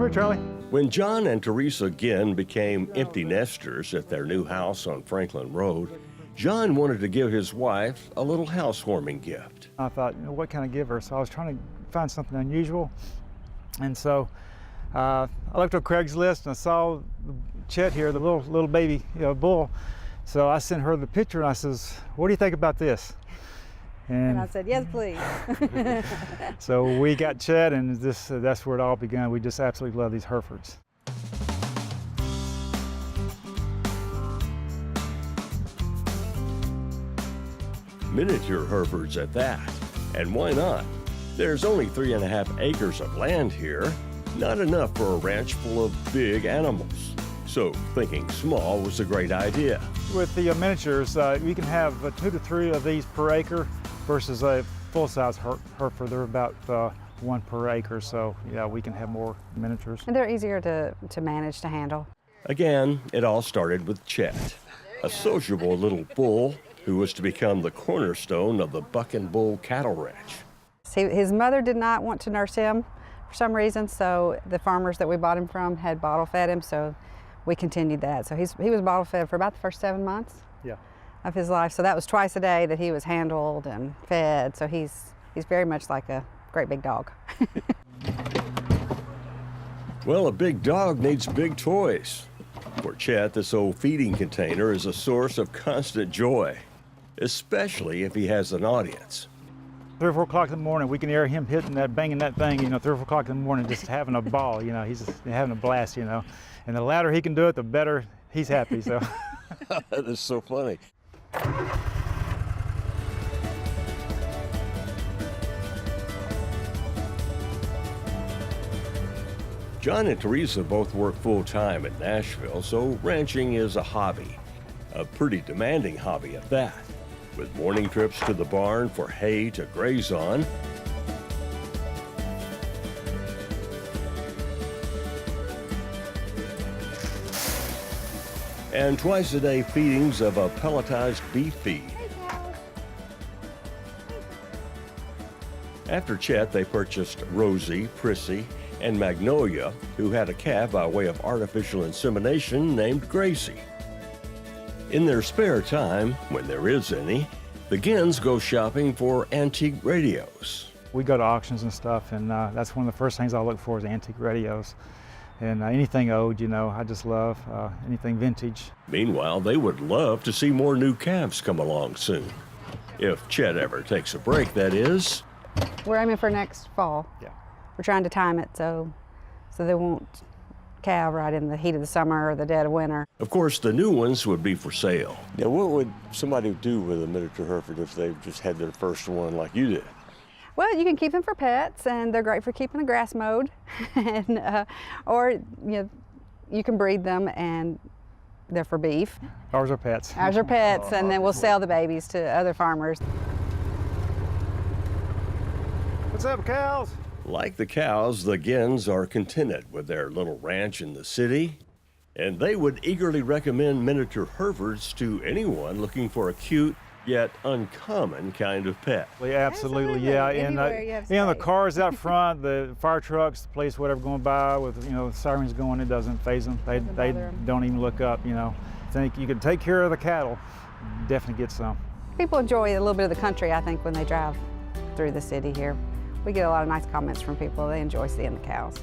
here, Charlie. When John and Teresa again became empty nesters at their new house on Franklin Road, John wanted to give his wife a little housewarming gift. I thought, what can I give her? So I was trying to find something unusual. And so I looked on Craigslist and I saw Chet here, the little baby bull. So I sent her the picture and I says, what do you think about this? And I said, yes, please. So we got Chet, and that's where it all began. We just absolutely love these Herefords. Miniature Herefords at that. And why not? There's only 3.5 acres of land here, not enough for a ranch full of big animals. So thinking small was a great idea. With the miniatures, we can have 2 to 3 of these per acre versus a full-size Hereford. They're about 1 per acre, so yeah, we can have more miniatures. And they're easier to manage, to handle. Again, it all started with Chet, a sociable little bull who was to become the cornerstone of the Buck and Bull cattle ranch. His mother did not want to nurse him for some reason, so the farmers that we bought him from had bottle fed him, so we continued that. So he was bottle fed for about the first 7 months of his life. So that was twice a day that he was handled and fed. So he's very much like a great big dog. Well, a big dog needs big toys. For Chet, this old feeding container is a source of constant joy, especially if he has an audience. 3 or 4 o'clock in the morning, we can hear him hitting that, banging that thing, 3 or 4 o'clock in the morning, just having a ball, he's just having a blast, And the louder he can do it, the better he's happy, so. That is so funny. John and Teresa both work full-time in Nashville, so ranching is a hobby, a pretty demanding hobby at that, with morning trips to the barn for hay to graze on, and twice-a-day feedings of a pelletized beef feed. After Chet, they purchased Rosie, Prissy, and Magnolia, who had a calf by way of artificial insemination named Gracie. In their spare time, when there is any, the Gins go shopping for antique radios. We go to auctions and stuff, and that's one of the first things I look for is antique radios. And anything old, I just love anything vintage. Meanwhile, they would love to see more new calves come along soon. If Chet ever takes a break, that is. We're aiming for next fall. Yeah. We're trying to time it so they won't calve right in the heat of the summer or the dead of winter. Of course, the new ones would be for sale. Yeah, what would somebody do with a miniature Hereford if they just had their first one like you did? Well, you can keep them for pets, and they're great for keeping a grass mowed, and or you can breed them, and they're for beef. Ours are pets. Ours are pets, and then we'll sell the babies to other farmers. What's up, cows? Like the cows, the Gins are contented with their little ranch in the city, and they would eagerly recommend miniature Herefords to anyone looking for a cute yet uncommon kind of pet. Absolutely, yeah. And the cars out front, the fire trucks, the police, whatever going by with sirens going, it doesn't faze them. They don't even look up. Think you can take care of the cattle, definitely get some. People enjoy a little bit of the country, I think, when they drive through the city here. We get a lot of nice comments from people. They enjoy seeing the cows.